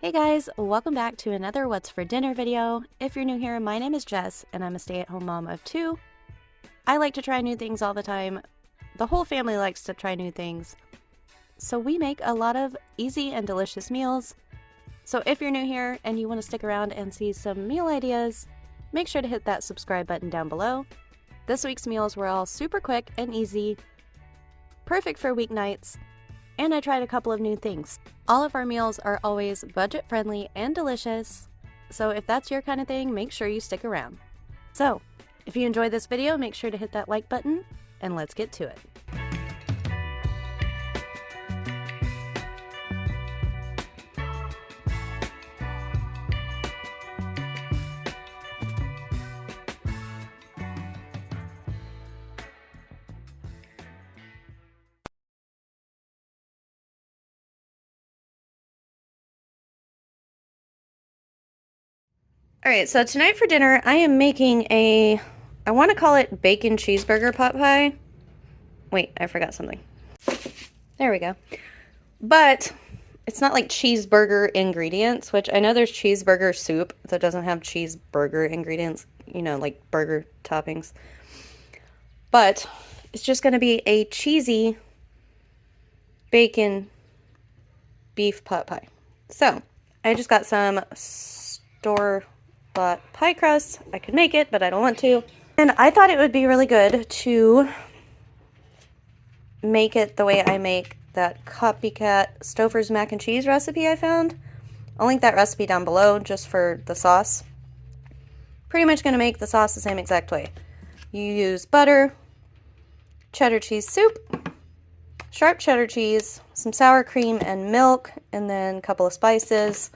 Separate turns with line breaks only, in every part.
Hey guys, welcome back to another What's for Dinner video. If you're new here, my name is Jess and I'm a stay-at-home mom of 2. I like to try new things all the time. The whole family likes to try new things. So we make a lot of easy and delicious meals. So if you're new here and you want to stick around and see some meal ideas, make sure to hit that subscribe button down below. This week's meals were all super quick and easy, perfect for weeknights, and I tried a couple of new things. All of our meals are always budget-friendly and delicious, so if that's your kind of thing, make sure you stick around. So, if you enjoyed this video, make sure to hit that like button, and let's get to it. Alright, so tonight for dinner, I am making I want to call it bacon cheeseburger pot pie. Wait, I forgot something. There we go. But it's not like cheeseburger ingredients, which I know there's cheeseburger soup that doesn't have cheeseburger ingredients, you know, like burger toppings. But it's just going to be a cheesy bacon beef pot pie. So, I just got some store-bought pie crust. I could make it, but I don't want to. And I thought it would be really good to make it the way I make that copycat Stouffer's mac and cheese recipe I found. I'll link that recipe down below just for the sauce. Pretty much going to make the sauce the same exact way. You use butter, cheddar cheese soup, sharp cheddar cheese, some sour cream and milk, and then a couple of spices,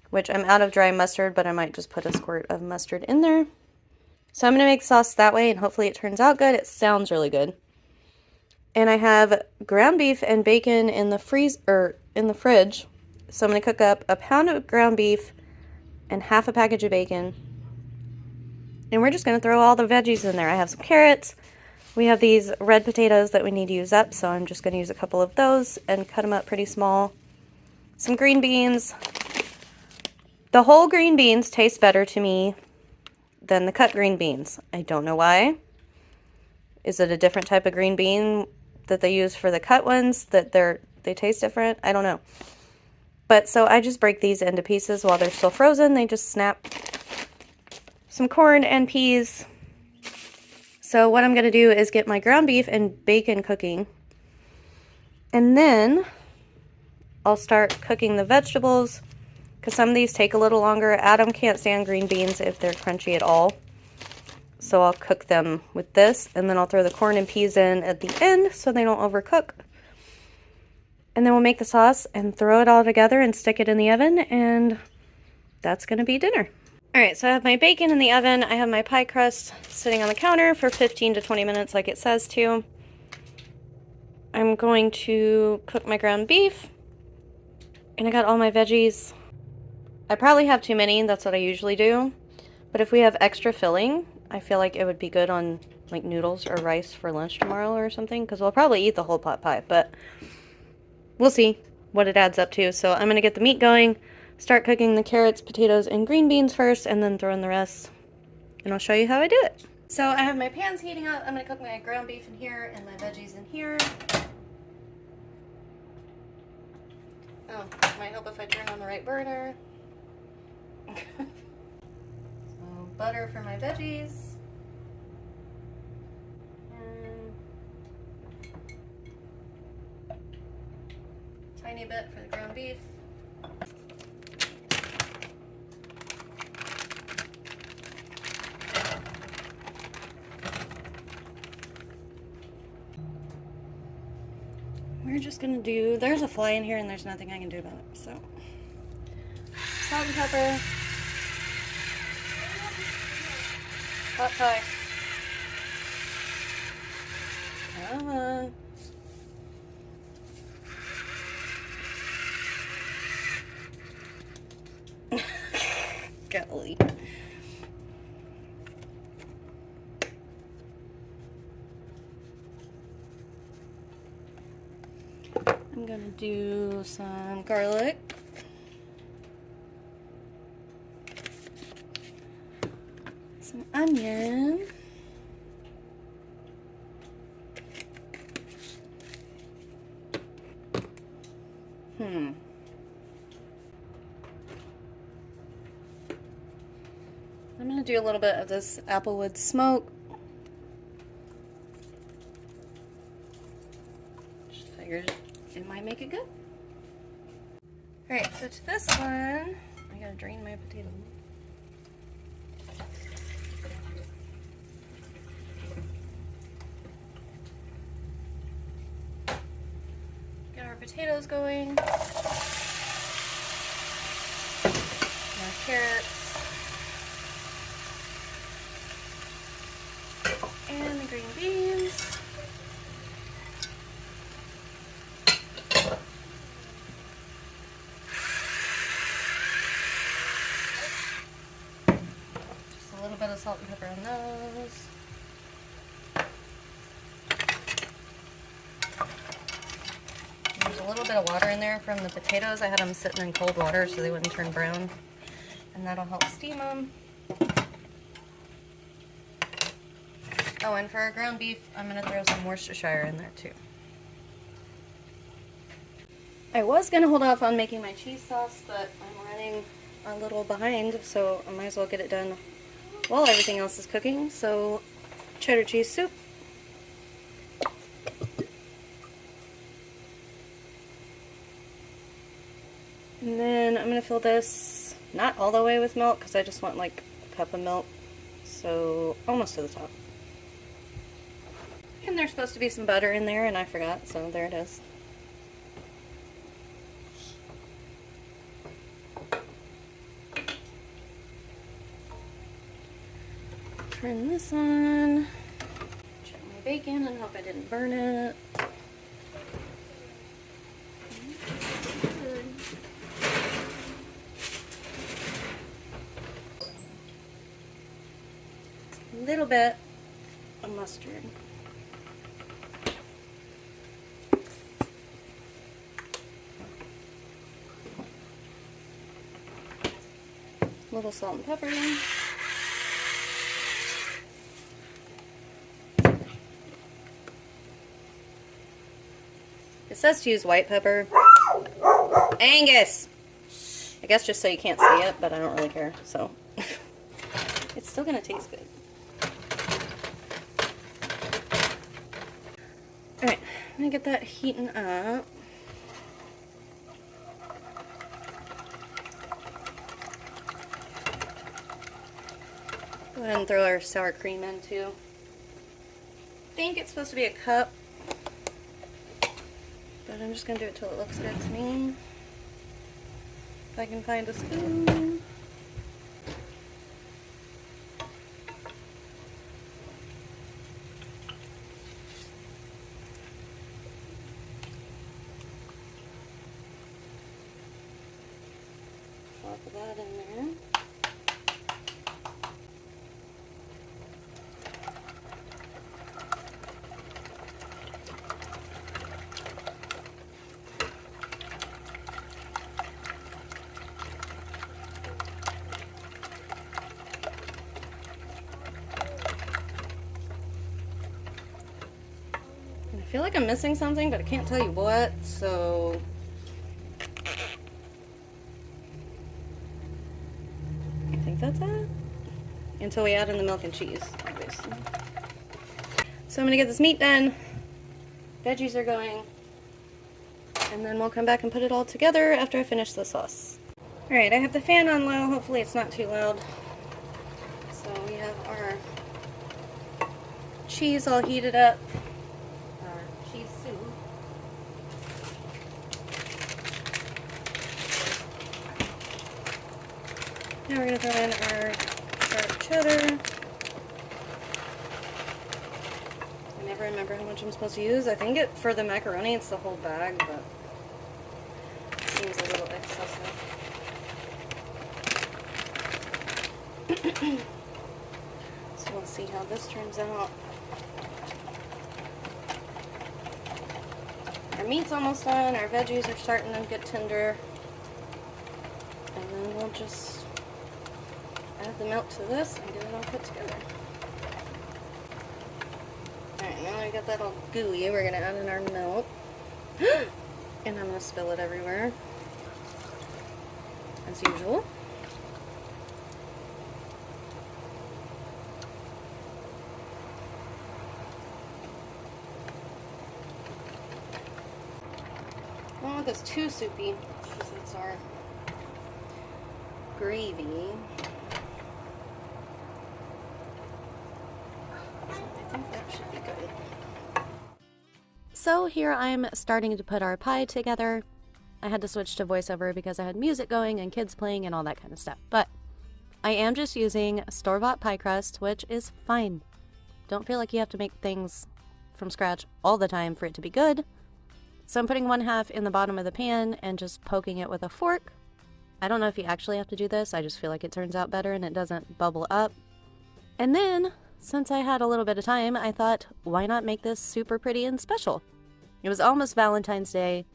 which I'm out of dry mustard, but I might just put a squirt of mustard in there. So I'm going to make sauce that way, and hopefully it turns out good. It sounds really good. And I have ground beef and bacon in the fridge. So I'm going to cook up a pound of ground beef and half a package of bacon. And we're just going to throw all the veggies in there. I have some carrots. We have these red potatoes that we need to use up, so I'm just going to use a couple of those and cut them up pretty small. Some green beans. The whole green beans taste better to me than the cut green beans. I don't know why. Is it a different type of green bean that they use for the cut ones that they taste different? I don't know. But so I just break these into pieces while they're still frozen. They just snap. Some corn and peas. So what I'm going to do is get my ground beef and bacon cooking. And then I'll start cooking the vegetables, because some of these take a little longer. Adam can't stand green beans if they're crunchy at all. So I'll cook them with this, and then I'll throw the corn and peas in at the end so they don't overcook. And then we'll make the sauce and throw it all together and stick it in the oven, and that's going to be dinner. Alright, so I have my bacon in the oven. I have my pie crust sitting on the counter for 15 to 20 minutes like it says to. I'm going to cook my ground beef, and I got all my veggies. I probably have too many, that's what I usually do. But if we have extra filling, I feel like it would be good on like noodles or rice for lunch tomorrow or something, because we'll probably eat the whole pot pie, but we'll see what it adds up to. So I'm going to get the meat going, start cooking the carrots, potatoes, and green beans first, and then throw in the rest, and I'll show you how I do it. So I have my pans heating up. I'm going to cook my ground beef in here and my veggies in here. Oh, might help if I turn on the right burner. So butter for my veggies. And tiny bit for the ground beef. We're just gonna do, there's a fly in here and there's nothing I can do about it, so. Salt and pepper. Hot pie. Come on. Golly. I'm gonna do some garlic. onion. I'm going to do a little bit of this applewood smoke. Just figured it might make it good. Alright, so to this one, I gotta drain my potato. Get our potatoes going. Our carrots. And the green beans. Just a little bit of salt and pepper on those. There's a little bit of water in there from the potatoes. I had them sitting in cold water so they wouldn't turn brown. And that'll help steam them. Oh, and for our ground beef, I'm going to throw some Worcestershire in there too. I was going to hold off on making my cheese sauce, but I'm running a little behind, so I might as well get it done while everything else is cooking. So, cheddar cheese soup. And then I'm going to fill this, not all the way with milk, because I just want like a cup of milk, so almost to the top. And there's supposed to be some butter in there, and I forgot, so there it is. Turn this on. Check my bacon and hope I didn't burn it. A little bit of mustard. A little salt and pepper. It says to use white pepper. Angus! I guess just so you can't see it, but I don't really care, so. It's still gonna taste good. Alright, I'm gonna get that heating up. Go ahead and throw our sour cream in too. I think it's supposed to be a cup, but I'm just gonna do it till it looks good to me. If I can find a spoon. Plop that in there. I feel like I'm missing something, but I can't tell you what, so I think that's it. Until we add in the milk and cheese, obviously. So I'm gonna get this meat done. Veggies are going. And then we'll come back and put it all together after I finish the sauce. Alright, I have the fan on low. Hopefully it's not too loud. So we have our cheese all heated up. Cheese soup. Now we're going to throw in our sharp cheddar. I never remember how much I'm supposed to use. I think for the macaroni it's the whole bag, but it seems a little excessive. So we'll see how this turns out. Our meat's almost done, our veggies are starting to get tender, and then we'll just add the milk to this and get it all put together. Okay, now I got that all gooey, we're gonna add in our milk. And I'm gonna spill it everywhere, as usual. I don't want this too soupy, because it's our gravy. I think that should be good. So here I'm starting to put our pie together. I had to switch to voiceover because I had music going and kids playing and all that kind of stuff. But I am just using store-bought pie crust, which is fine. Don't feel like you have to make things from scratch all the time for it to be good. So I'm putting 1/2 in the bottom of the pan and just poking it with a fork. I don't know if you actually have to do this. I just feel like it turns out better and it doesn't bubble up. And then, since I had a little bit of time, I thought, why not make this super pretty and special? It was almost Valentine's Day,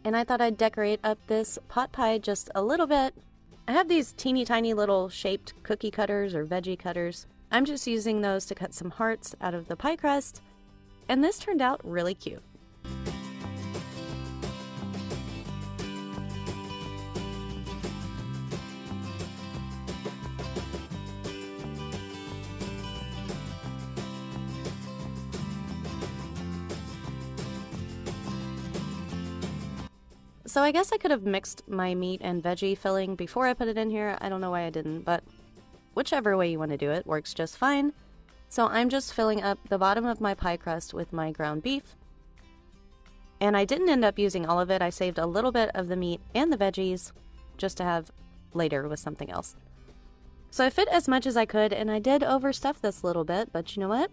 and I thought I'd decorate up this pot pie just a little bit. I have these teeny tiny little shaped cookie cutters or veggie cutters. I'm just using those to cut some hearts out of the pie crust, and this turned out really cute. So I guess I could have mixed my meat and veggie filling before I put it in here. I don't know why I didn't, but whichever way you want to do it works just fine. So I'm just filling up the bottom of my pie crust with my ground beef. And I didn't end up using all of it. I saved a little bit of the meat and the veggies just to have later with something else. So I fit as much as I could, and I did overstuff this a little bit, but you know what?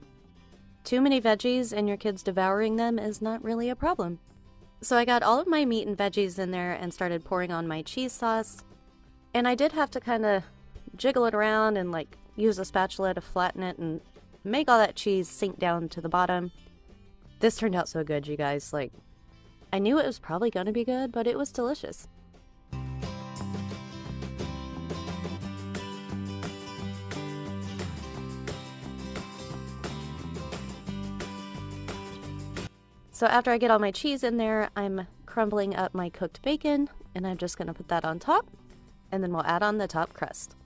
Too many veggies and your kids devouring them is not really a problem. So I got all of my meat and veggies in there and started pouring on my cheese sauce. And I did have to kind of jiggle it around and like use a spatula to flatten it and make all that cheese sink down to the bottom. This turned out so good, you guys. Like, I knew it was probably going to be good, but it was delicious. So after I get all my cheese in there, I'm crumbling up my cooked bacon, and I'm just going to put that on top, and then we'll add on the top crust.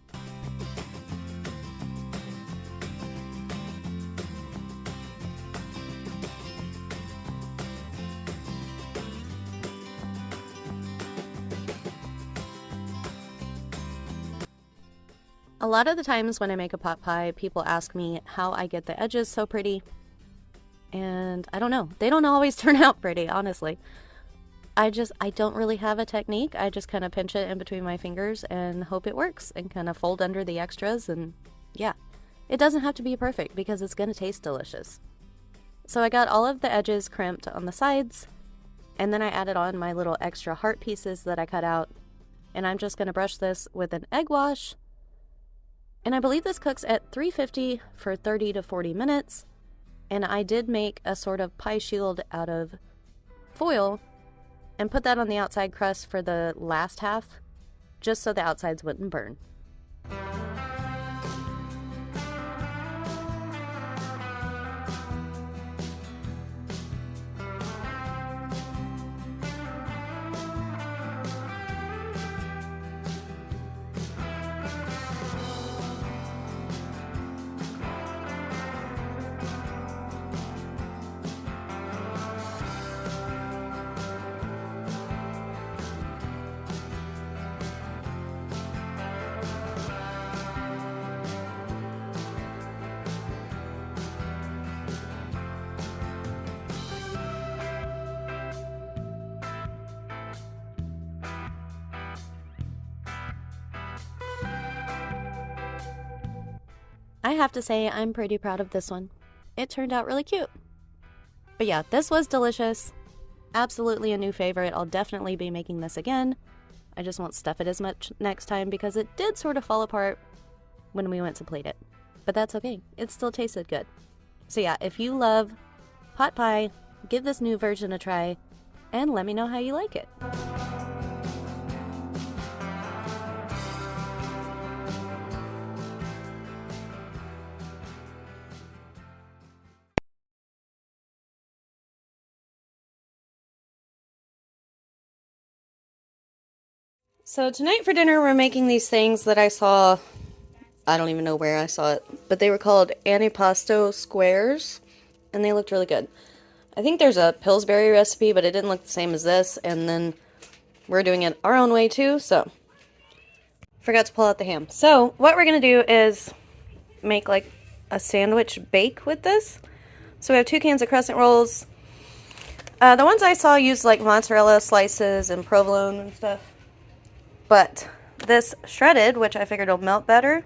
A lot of the times when I make a pot pie, people ask me how I get the edges so pretty. And I don't know. They don't always turn out pretty, honestly. I don't really have a technique. I just kind of pinch it in between my fingers and hope it works and kind of fold under the extras, and yeah. It doesn't have to be perfect because it's going to taste delicious. So I got all of the edges crimped on the sides, and then I added on my little extra heart pieces that I cut out, and I'm just going to brush this with an egg wash. And I believe this cooks at 350 for 30 to 40 minutes. And I did make a sort of pie shield out of foil and put that on the outside crust for the last half, just so the outsides wouldn't burn. I have to say, I'm pretty proud of this one. It turned out really cute. But yeah, this was delicious. Absolutely a new favorite. I'll definitely be making this again. I just won't stuff it as much next time because it did sort of fall apart when we went to plate it. But that's okay. It still tasted good. So yeah, if you love pot pie, give this new version a try and let me know how you like it. So tonight for dinner we're making these things that I saw, I don't even know where I saw it, but they were called Antipasto Squares, and they looked really good. I think there's a Pillsbury recipe, but it didn't look the same as this, and then we're doing it our own way too, so forgot to pull out the ham. So what we're going to do is make like a sandwich bake with this. So we have 2 cans of crescent rolls. The ones I saw used like mozzarella slices and provolone and stuff. But this shredded, which I figured will melt better,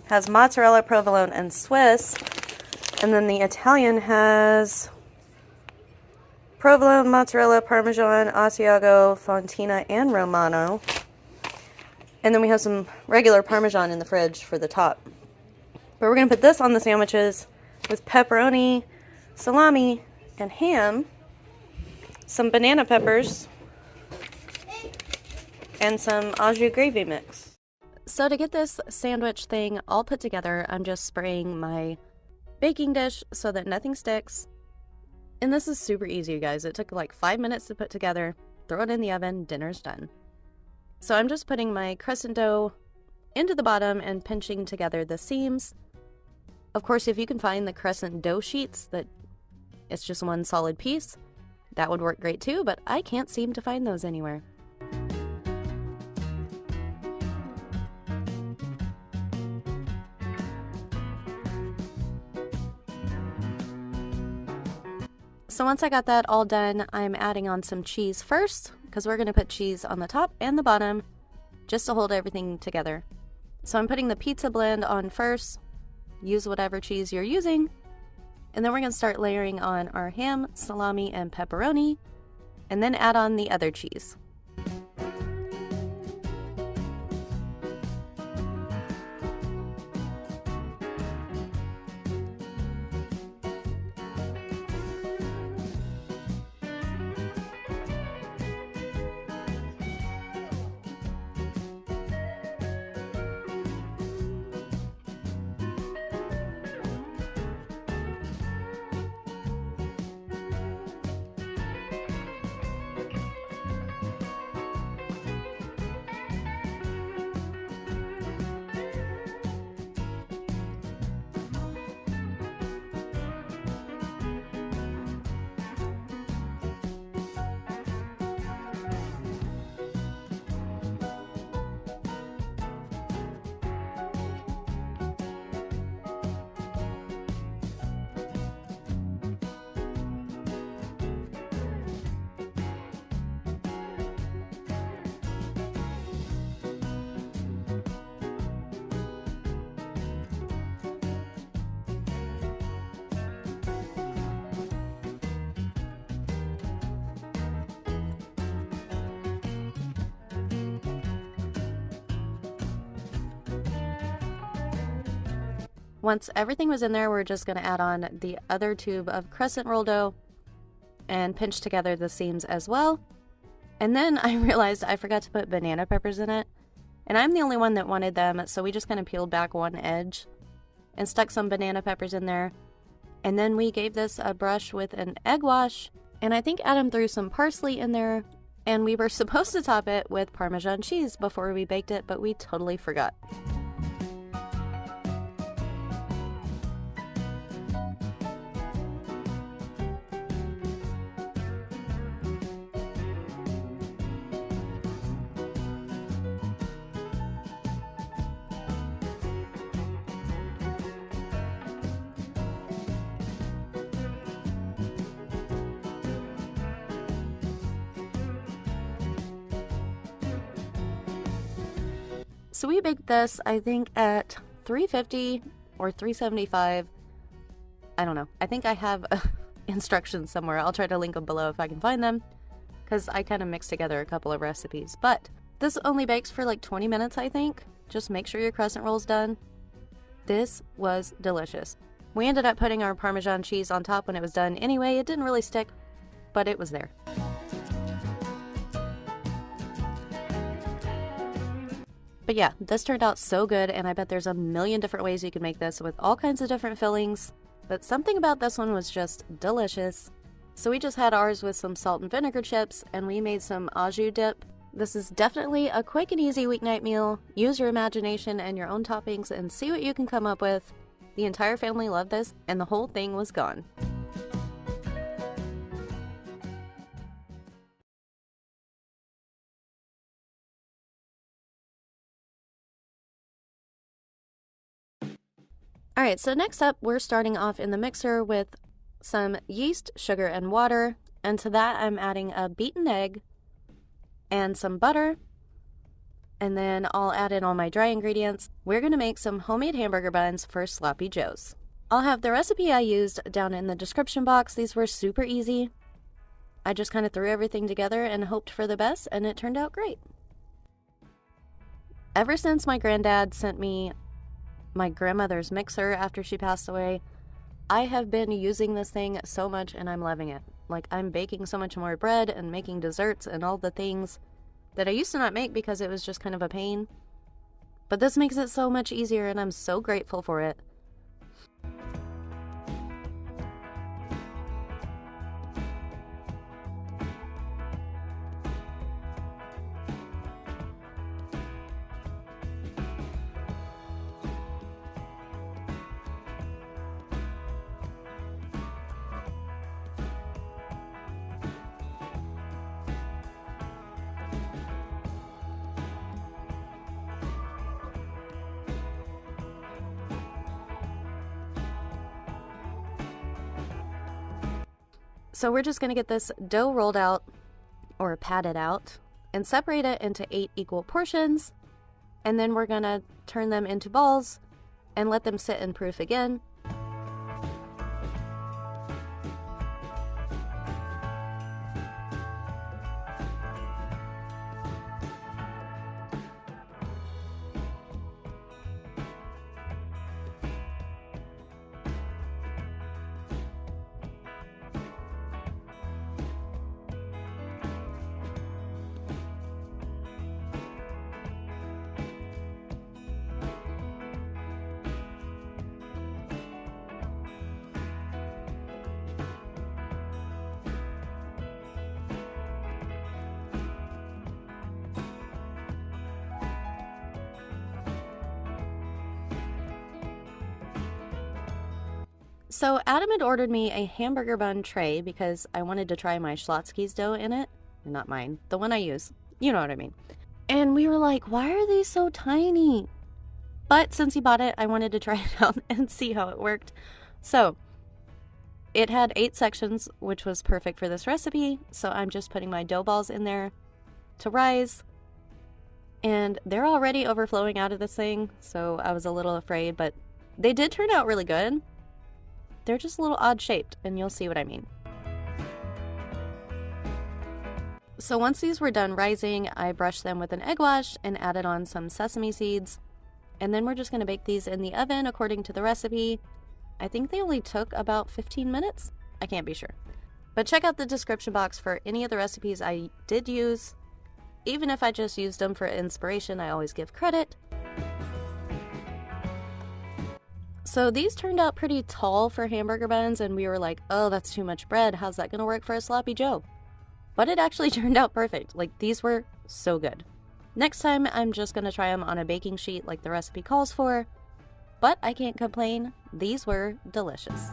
has mozzarella, provolone, and Swiss. And then the Italian has provolone, mozzarella, parmesan, Asiago, Fontina, and Romano. And then we have some regular parmesan in the fridge for the top. But we're going to put this on the sandwiches with pepperoni, salami, and ham, some banana peppers, and some au jus gravy mix. So to get this sandwich thing all put together, I'm just spraying my baking dish so that nothing sticks. And this is super easy, you guys. It took like 5 minutes to put together. Throw it in the oven, dinner's done. So I'm just putting my crescent dough into the bottom and pinching together the seams. Of course, if you can find the crescent dough sheets that it's just one solid piece, that would work great too, but I can't seem to find those anywhere. So once I got that all done, I'm adding on some cheese first, because we're going to put cheese on the top and the bottom just to hold everything together. So I'm putting the pizza blend on first. Use whatever cheese you're using. And then we're going to start layering on our ham, salami, and pepperoni, and then add on the other cheese. Once everything was in there, we're just going to add on the other tube of crescent roll dough and pinch together the seams as well. And then I realized I forgot to put banana peppers in it. And I'm the only one that wanted them, so we just kind of peeled back one edge and stuck some banana peppers in there. And then we gave this a brush with an egg wash, and I think Adam threw some parsley in there. And we were supposed to top it with Parmesan cheese before we baked it, but we totally forgot. So we baked this, I think, at 350 or 375. I don't know. I think I have instructions somewhere. I'll try to link them below if I can find them, because I kind of mixed together a couple of recipes. But this only bakes for like 20 minutes, I think. Just make sure your crescent roll's done. This was delicious. We ended up putting our Parmesan cheese on top when it was done anyway. It didn't really stick, but it was there. But yeah, this turned out so good, and I bet there's a million different ways you can make this with all kinds of different fillings. But something about this one was just delicious. So we just had ours with some salt and vinegar chips, and we made some au jus dip. This is definitely a quick and easy weeknight meal. Use your imagination and your own toppings and see what you can come up with. The entire family loved this, and the whole thing was gone. Alright, so next up, we're starting off in the mixer with some yeast, sugar, and water. And to that, I'm adding a beaten egg and some butter. And then I'll add in all my dry ingredients. We're going to make some homemade hamburger buns for Sloppy Joes. I'll have the recipe I used down in the description box. These were super easy. I just kind of threw everything together and hoped for the best, and it turned out great. Ever since my granddad sent me my grandmother's mixer after she passed away, I have been using this thing so much, and I'm loving it. Like, I'm baking so much more bread and making desserts and all the things that I used to not make because it was just kind of a pain. But this makes it so much easier, and I'm so grateful for it. So we're just going to get this dough rolled out, or patted out, and separate it into 8 equal portions. And then we're going to turn them into balls and let them sit and proof again. So Adam had ordered me a hamburger bun tray because I wanted to try my Schlotzsky's dough in it. Not mine, the one I use. You know what I mean. And we were like, why are they so tiny? But since he bought it, I wanted to try it out and see how it worked. So it had 8 sections, which was perfect for this recipe. So I'm just putting my dough balls in there to rise. And they're already overflowing out of this thing, so I was a little afraid, but they did turn out really good. They're just a little odd shaped, and you'll see what I mean. So once these were done rising, I brushed them with an egg wash and added on some sesame seeds. And then we're just going to bake these in the oven according to the recipe. I think they only took about 15 minutes. I can't be sure. But check out the description box for any of the recipes I did use. Even if I just used them for inspiration, I always give credit. So these turned out pretty tall for hamburger buns, and we were like, oh, that's too much bread. How's that going to work for a sloppy Joe? But it actually turned out perfect. Like, these were so good. Next time, I'm just going to try them on a baking sheet like the recipe calls for. But I can't complain. These were delicious.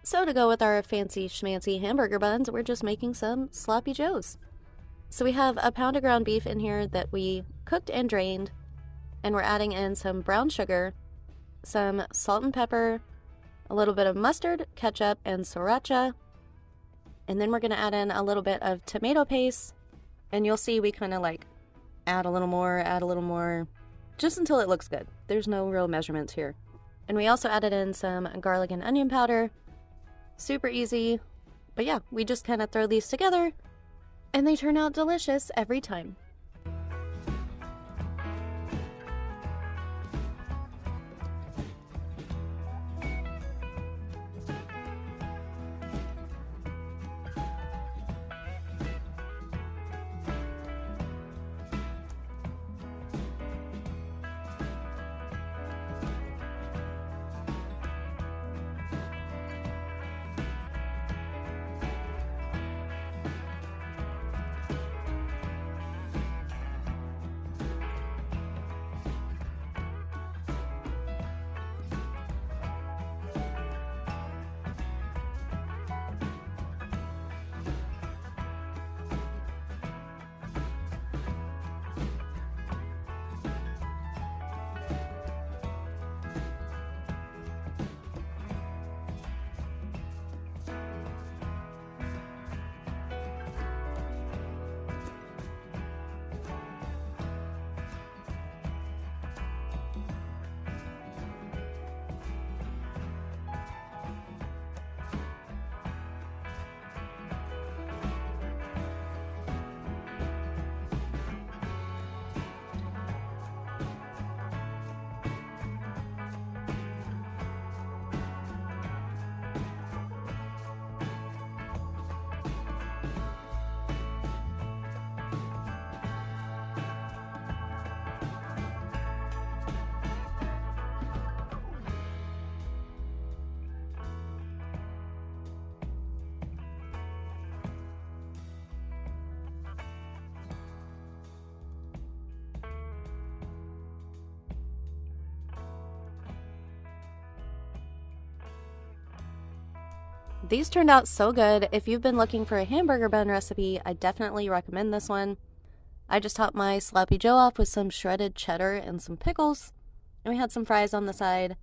So to go with our fancy schmancy hamburger buns, we're just making some sloppy Joes. So we have a pound of ground beef in here that we cooked and drained, and we're adding in some brown sugar, some salt and pepper, a little bit of mustard, ketchup, and sriracha, and then we're going to add in a little bit of tomato paste, and you'll see we kind of like add a little more, just until it looks good. There's no real measurements here. And we also added in some garlic and onion powder. Super easy, but yeah, we just kind of throw these together, and they turn out delicious every time. These turned out so good. If you've been looking for a hamburger bun recipe, I definitely recommend this one. I just topped my sloppy joe off with some shredded cheddar and some pickles, and we had some fries on the side.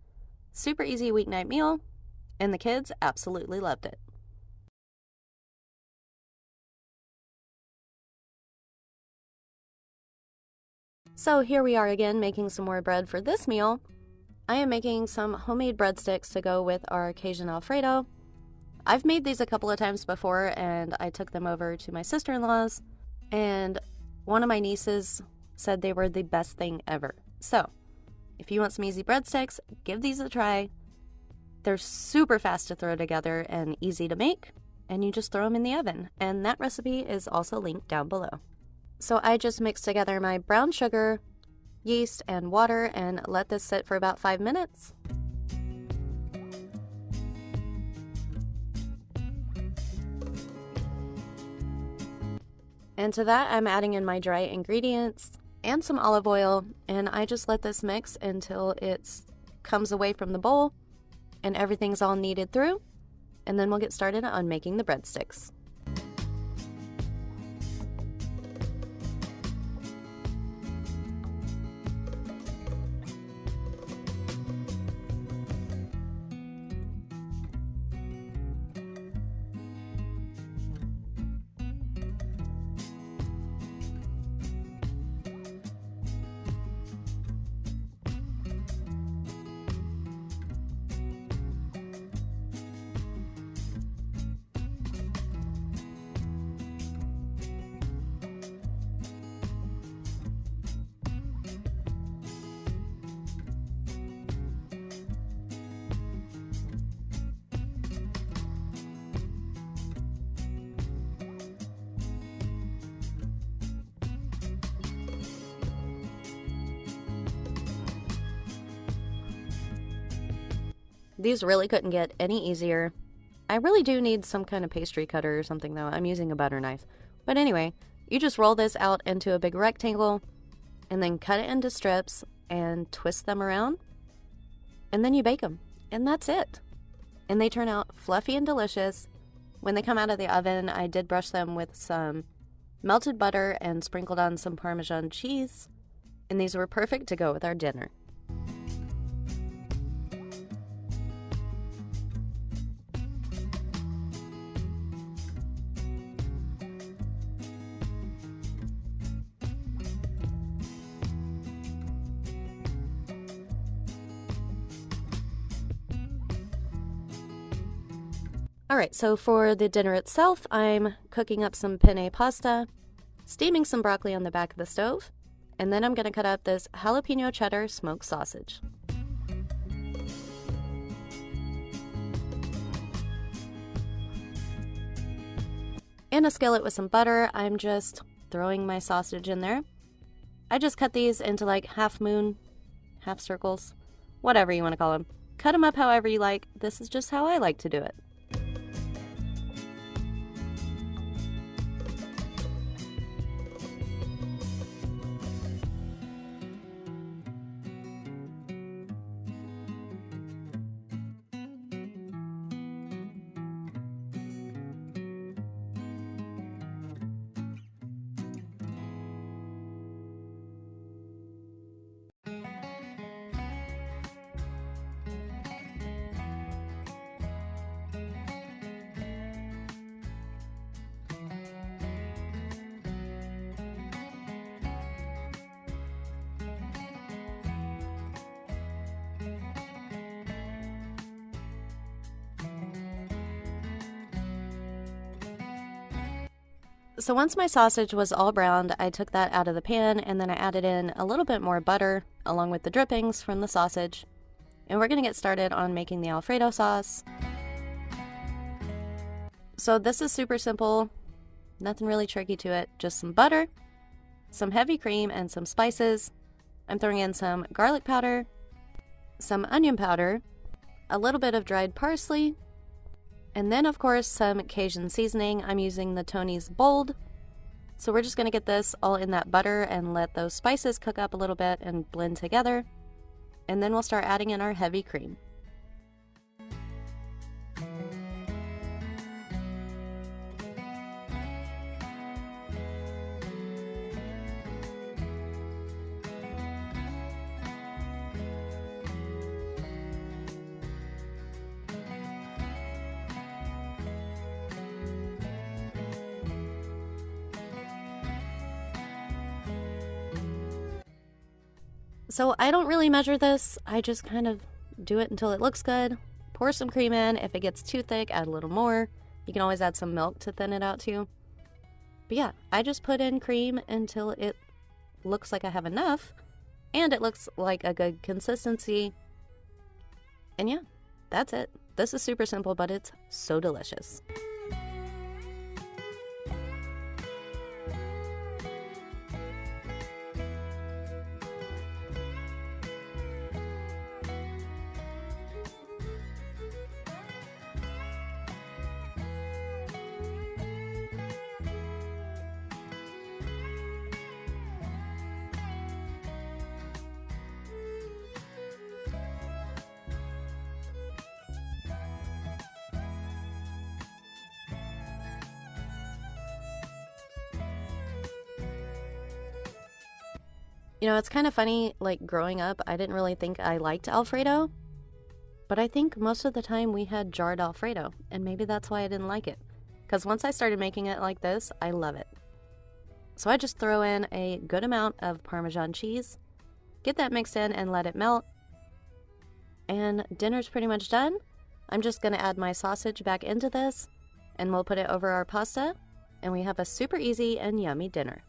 Super easy weeknight meal, and the kids absolutely loved it. So here we are again making some more bread for this meal. I am making some homemade breadsticks to go with our Cajun Alfredo. I've made these a couple of times before, and I took them over to my sister-in-law's, and one of my nieces said they were the best thing ever. So, if you want some easy breadsticks, give these a try. They're super fast to throw together and easy to make, and you just throw them in the oven. And that recipe is also linked down below. So I just mixed together my brown sugar, yeast, and water and let this sit for about 5 minutes. And to that, I'm adding in my dry ingredients and some olive oil, and I just let this mix until it comes away from the bowl and everything's all kneaded through, and then we'll get started on making the breadsticks. These really couldn't get any easier. I really do need some kind of pastry cutter or something though. I'm using a butter knife. But anyway, you just roll this out into a big rectangle and then cut it into strips and twist them around. And then you bake them. And that's it. And they turn out fluffy and delicious. When they come out of the oven, I did brush them with some melted butter and sprinkled on some Parmesan cheese. And these were perfect to go with our dinner. Alright, so for the dinner itself, I'm cooking up some penne pasta, steaming some broccoli on the back of the stove, and then I'm going to cut up this jalapeno cheddar smoked sausage. In a skillet with some butter, I'm just throwing my sausage in there. I just cut these into like half moon, half circles, whatever you want to call them. Cut them up however you like. This is just how I like to do it. So once my sausage was all browned, I took that out of the pan and then I added in a little bit more butter along with the drippings from the sausage. And we're going to get started on making the Alfredo sauce. So this is super simple, nothing really tricky to it, just some butter, some heavy cream, and some spices. I'm throwing in some garlic powder, some onion powder, a little bit of dried parsley, and then, of course, some Cajun seasoning. I'm using the Tony's Bold. So we're just going to get this all in that butter and let those spices cook up a little bit and blend together. And then we'll start adding in our heavy cream. So I don't really measure this. I just kind of do it until it looks good. Pour some cream in. If it gets too thick, add a little more. You can always add some milk to thin it out too. But yeah, I just put in cream until it looks like I have enough and it looks like a good consistency. And yeah, that's it. This is super simple, but it's so delicious. You know, it's kind of funny, like growing up, I didn't really think I liked Alfredo, but I think most of the time we had jarred Alfredo, and maybe that's why I didn't like it. Because once I started making it like this, I love it. So I just throw in a good amount of Parmesan cheese, get that mixed in and let it melt, and dinner's pretty much done. I'm just going to add my sausage back into this, and we'll put it over our pasta, and we have a super easy and yummy dinner.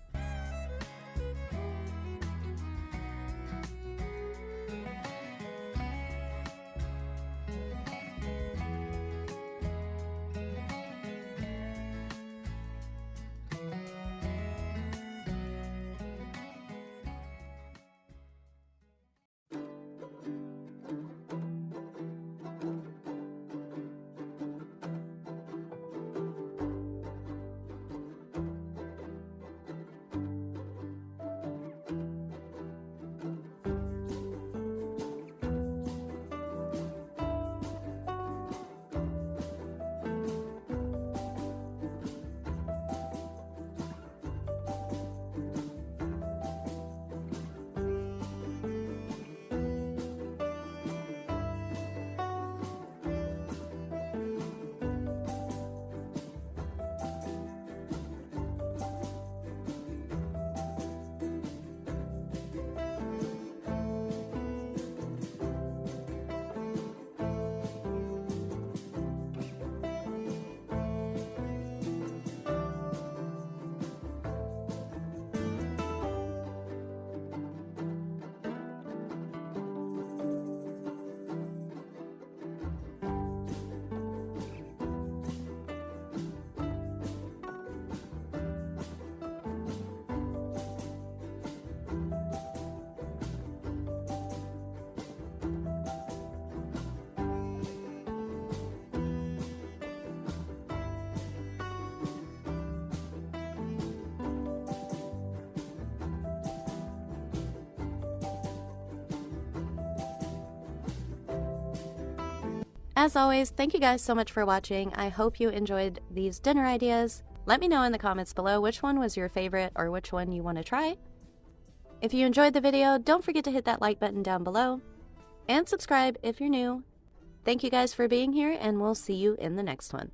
As always, thank you guys so much for watching. I hope you enjoyed these dinner ideas. Let me know in the comments below which one was your favorite or which one you want to try. If you enjoyed the video, don't forget to hit that like button down below and subscribe if you're new. Thank you guys for being here, and we'll see you in the next one.